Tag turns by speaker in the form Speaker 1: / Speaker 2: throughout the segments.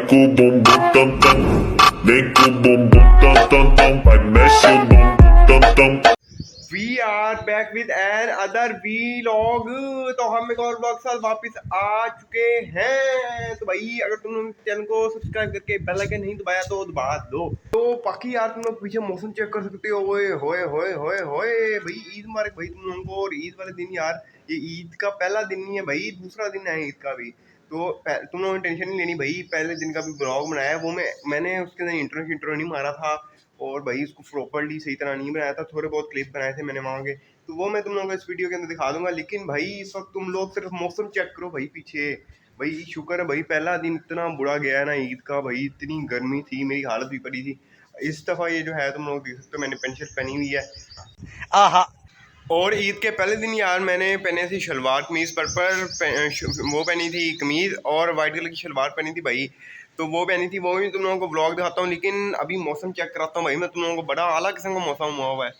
Speaker 1: Make you boom boom dum dum. Make you boom boom dum dum dum. I miss you boom boom dum dum.
Speaker 2: We are back with an other vlog। तो हम एक और vlog के साथ वापस आ चुके हैं। तो भाई अगर तुम लोग चैनल को सब्सक्राइब करके बेल आइकन नहीं दबाया तो दबा दो। तो बाकी यार तुम लोग पीछे मौसम चेक कर सकते हो। ओए होए होए होए होए भाई, ईद मुबारक भाई तुम लोगों को। और ईद वाले दिन यार, ये ईद का पहला दिन नहीं है भाई, दूसरा दिन है ईद का भी। तो तुम लोगों ने टेंशन नहीं लेनी भाई, पहले दिन का भी ब्लॉग बनाया है वो मैंने उसके अंदर इंट्रो नहीं मारा था, और भाई उसको प्रॉपर्ली सही तरह नहीं बनाया था। थोड़े बहुत क्लिप बनाए थे मैंने वहाँ के, तो वो मैं तुम लोगों को इस वीडियो के अंदर दिखा दूंगा। लेकिन भाई इस वक्त तुम लोग सिर्फ मौसम चेक करो भाई पीछे। भाई शुक्र है भाई, पहला दिन इतना बुरा गया है ना ईद का भाई, इतनी गर्मी थी, मेरी हालत भी पड़ी थी। इस दफ़ा ये जो है तुम लोग देख सकते हो, मैंने पेंट शर्ट पहनी हुई है। आहा। और ईद के पहले दिन यार मैंने पहने थी शलवार कमीज़ पर वो पहनी थी कमीज़, और वाइट कलर की शलवार पहनी थी भाई, तो वो पहनी थी। वो भी तुम लोगों को ब्लॉग दिखाता हूँ। लेकिन अभी मौसम चेक कराता हूँ भाई मैं तुम लोगों को, बड़ा आला किस्म का मौसम हुआ है।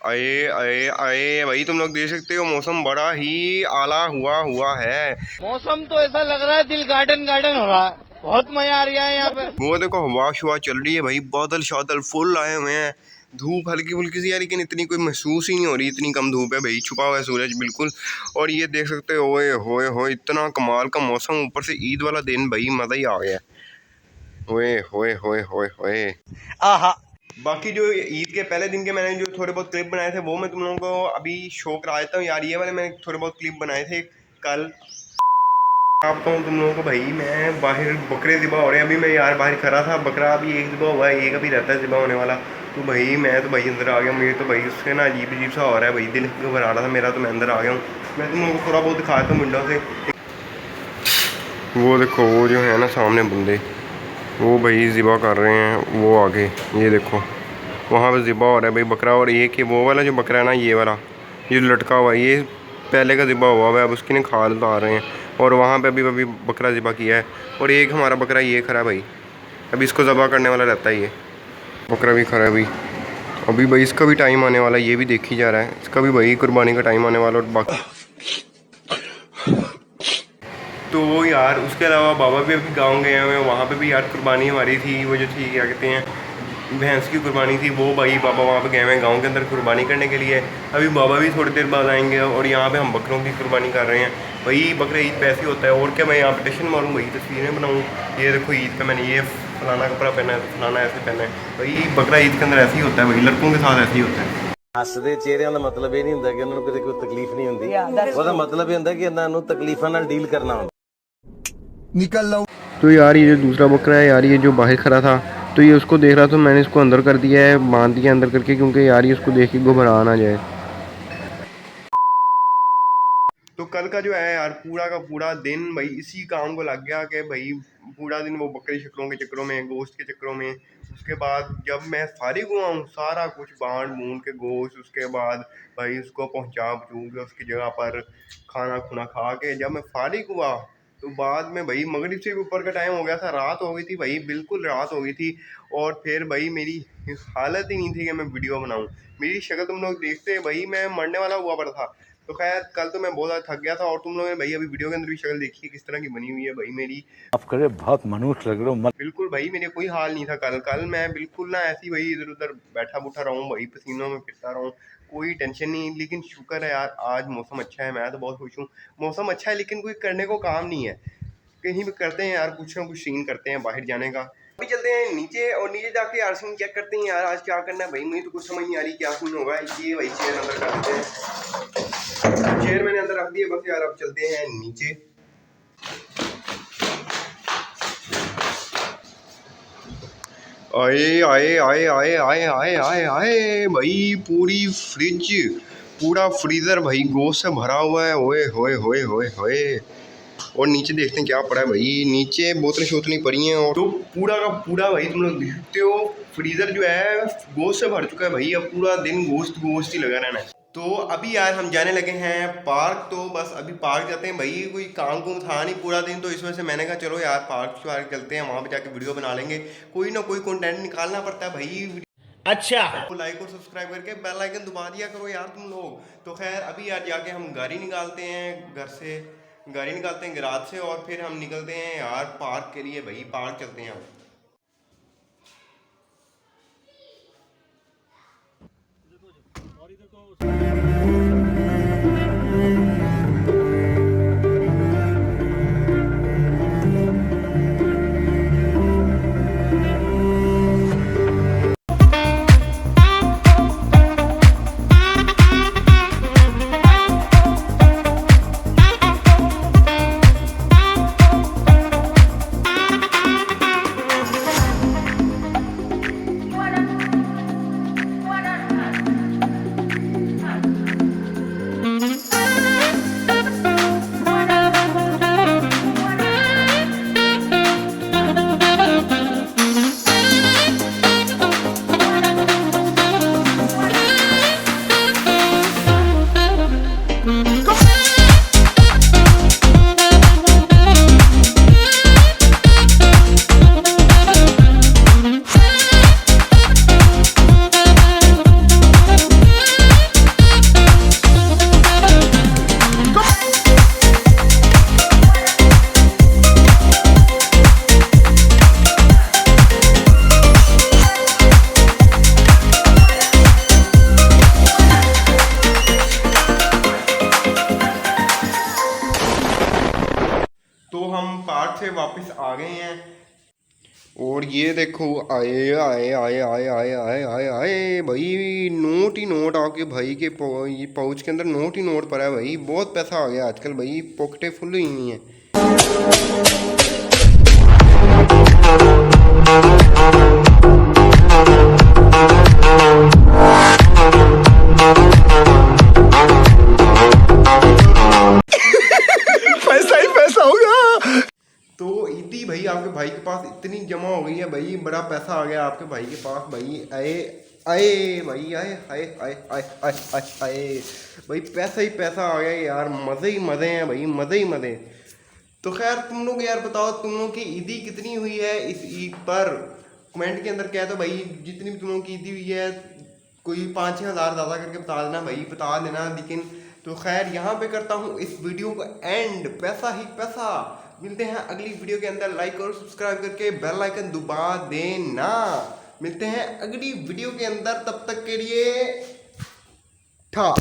Speaker 2: आए आए आए भाई, तुम लोग देख सकते हो मौसम बड़ा ही आला हुआ है।
Speaker 3: मौसम तो ऐसा लग रहा है दिल गार्डन गार्डन हो रहा है, बहुत मजा आ रहा है यहाँ पे।
Speaker 2: वो देखो हवा शुआ चल रही है भाई, बादल शादल फुल आए हुए हैं, धूप हल्की फुल्की सी है लेकिन इतनी कोई महसूस ही नहीं हो रही, इतनी कम धूप है भाई, छुपा हुआ है सूरज बिल्कुल। और ये देख सकते हो, ओए होए होए इतना कमाल का मौसम, ऊपर से ईद वाला दिन भाई, मज़ा ही आ गया। ओए होए होए होए होए आहा। बाकी जो ईद के पहले दिन के मैंने जो थोड़े बहुत क्लिप बनाए थे वो मैं तुम लोगों को अभी शो करा देता हूँ यार। ये वाले मैंने थोड़े बहुत क्लिप बनाए थे कल। आपका हूँ तुम लोगों को भाई, मैं बाहर बकरे ज़िबा हो रहे हैं। अभी मैं यार बाहर खड़ा था, बकरा अभी एक ज़िबा हुआ है, एक अभी रहता है ज़िबा होने वाला। तो भाई मैं तो भाई अंदर आ गया, मुझे तो भाई उससे ना अजीब सा हो रहा है भाई, दिल घबरा रहा था मेरा, तो मैं अंदर आ गया हूँ। मैं तुम लोगों को थोड़ा बहुत दिखाया था विंडो से। वो देखो वो जो है ना सामने बंदे, वो भाई ज़िबा कर रहे हैं, वो आगे ये देखो वहाँ पे ज़िबा हो रहा है भाई बकरा। और ये कि वो वाला जो बकरा है ना, ये वाला ये लटका हुआ है, ये पहले का ज़िबा हुआ है, अब उसकी ना खाल उतार रहे हैं। और वहाँ पे अभी बकरा ज़िबा किया है, और एक हमारा बकरा ये खड़ा है भाई, अभी इसको ज़बा करने वाला रहता है। ये बकरा भी खड़ा है अभी भाई इसका भी टाइम आने वाला है, ये भी देखी जा रहा है, इसका भी भाई कुर्बानी का टाइम आने वाला। और बाकी तो यार उसके अलावा बाबा भी अभी गाँव गए हुए हैं, वहाँ पे भी यार कुर्बानी हमारी थी, वो जो थी क्या कहते हैं भैंस की कुर्बानी थी, वो भाई बाबा वहाँ पे गए हुए हैं गाँव के अंदर कुर्बानी करने के लिए। अभी बाबा भी थोड़ी देर बाद आएंगे, और यहाँ पे हम बकरों की कुर्बानी कर रहे हैं भाई। बकरा ईद पे ऐसे होता है, और क्या मैं यहाँ पे टेंशन मारूँ भाई, तस्वीरें बनाऊँ। ये देखो ईद का मैंने ये फलाना कपड़ा पहना है, फलाना ऐसे पहना है भाई। बकरा ईद के अंदर ऐसे ही होता है भाई, लड़कों के साथ ऐसे ही होता है।
Speaker 4: ਹੱਸਦੇ ਚਿਹਰਿਆਂ ਦਾ ਮਤਲਬ ਇਹ ਨਹੀਂ ਹੁੰਦਾ ਕਿ ਉਹਨਾਂ ਨੂੰ ਕਿਤੇ ਕੋਈ ਤਕਲੀਫ ਨਹੀਂ ਹੁੰਦੀ, ਉਹਦਾ ਮਤਲਬ ਇਹ ਹੁੰਦਾ ਕਿ ਇਹਨਾਂ ਨੂੰ ਤਕਲੀਫਾਂ ਨਾਲ ਡੀਲ करना ਹੁੰਦਾ।
Speaker 2: निकल लो। तो यार ये जो दूसरा बकरा है यार, ये जो बाहर खड़ा था, तो ये उसको देख रहा था, मैंने इसको अंदर कर दिया है, बांध दिया अंदर करके, क्योंकि यार ये उसको देख के घबरा ना जाए। तो कल का जो है यार पूरा का पूरा दिन भाई इसी काम को लग गया कि भाई पूरा दिन वो बकरी शक्लों के चक्करों में, गोश्त के चक्करों में। उसके बाद जब मैं फारिग हुआ हूँ, सारा कुछ बांध बूंद के गोश्त, उसके बाद भाई उसको पहुँचा पहुँच के उसकी जगह पर खाना खुना खा के जब मैं फारिग हुआ, तो बाद में भाई मगरिब से भी ऊपर का टाइम हो गया था, रात हो गई थी भाई, बिल्कुल रात हो गई थी। और फिर भाई मेरी हालत ही नहीं थी कि मैं वीडियो बनाऊँ। मेरी शक्ल तुम लोग देखते भाई, मैं मरने वाला हुआ पर था। तो खैर कल तो मैं बहुत ज़्यादा थक गया था, और तुम लोगों ने भाई अभी वीडियो के अंदर भी शक्ल देखी है किस तरह की बनी हुई है भाई मेरी।
Speaker 4: आप करे बहुत मनुष्य लग रहे हो,
Speaker 2: बिल्कुल भाई मेरे कोई हाल नहीं था कल मैं बिल्कुल ना ऐसी भाई इधर उधर बैठा बूठा रहा हूँ भाई, पसीनों में फिरता रहा हूँ, कोई टेंशन नहीं। लेकिन शुक्र है यार आज मौसम अच्छा है, मैं तो बहुत खुश हूँ। मौसम अच्छा है लेकिन कोई करने को काम नहीं है, कहीं भी करते हैं यार, कुछ ना कुछ सीन करते हैं बाहर जाने का। अभी चलते हैं नीचे, और नीचे जाके यार सीन चेक करते हैं यार आज क्या करना है भाई, मुझे तो कुछ समझ नहीं आ रही क्या सीन होगा। ये भाई चेयर अंदर कर देते हैं, चेयर मैंने अंदर रख दी है बस यार। अब चलते हैं नीचे। आए आए आए आए आए आए आए आए भाई, पूरा फ्रीजर भाई गोश्त से भरा हुआ है। ओए होए होए होए होए। और नीचे देखते हैं क्या पड़ा है भाई, नीचे बोतलें शोतलें पड़ी हैं, और तो पूरा का पूरा भाई तुम लोग देखते हो फ्रीजर जो है गोश्त से भर चुका है भाई। अब पूरा दिन गोश्त गोश्त ही लगा रहना है। तो अभी यार हम जाने लगे हैं पार्क, तो बस अभी पार्क जाते हैं भाई, कोई काम कुम था नहीं पूरा दिन, तो इस वजह से मैंने कहा चलो यार पार्क चलते हैं, वहाँ पे जाके वीडियो बना लेंगे, कोई ना कोई कंटेंट निकालना पड़ता है भाई।
Speaker 3: अच्छा,
Speaker 2: आपको लाइक और सब्सक्राइब करके बेल आइकन दबा दिया करो यार तुम लोग। तो खैर अभी यार जाके हम गाड़ी निकालते हैं घर से, गाड़ी निकालते हैं गैराज से और फिर हम निकलते हैं यार पार्क के लिए। भाई पार्क चलते हैं हम। तो हम पार्क से वापस आ गए हैं और ये देखो आए आए आए आए आए आए आए आए भाई नोट ही नोट आके भाई के पाउच के अंदर नोट ही नोट पड़ा है भाई। बहुत पैसा आ गया आजकल भाई, पॉकेटें फुल हुई हुई हैं। पैसा ही पैसा होगा। तो इतनी भाई आपके भाई के पास इतनी जमा हो गई है भाई, बड़ा पैसा आ गया आपके भाई के पास भाई। आए आए भाई आए आए आए आए आए आए आए भाई, पैसा ही पैसा आ गया यार। मज़े ही मज़े हैं भाई, मज़े ही मज़े। तो खैर तुम लोग यार बताओ तुम लोग की ईदी कितनी हुई है इस ईद पर, कमेंट के अंदर कह दो भाई। जितनी भी तुम लोग की ईदी हुई है कोई 5-6 हज़ार ज़्यादा करके बता देना भाई, बता देना। लेकिन तो खैर यहाँ पे करता हूँ इस वीडियो का एंड। पैसा ही पैसा। मिलते हैं अगली वीडियो के अंदर। लाइक और सब्सक्राइब करके बेल आइकन दबा देना। मिलते हैं अगली वीडियो के अंदर, तब तक के लिए ठा।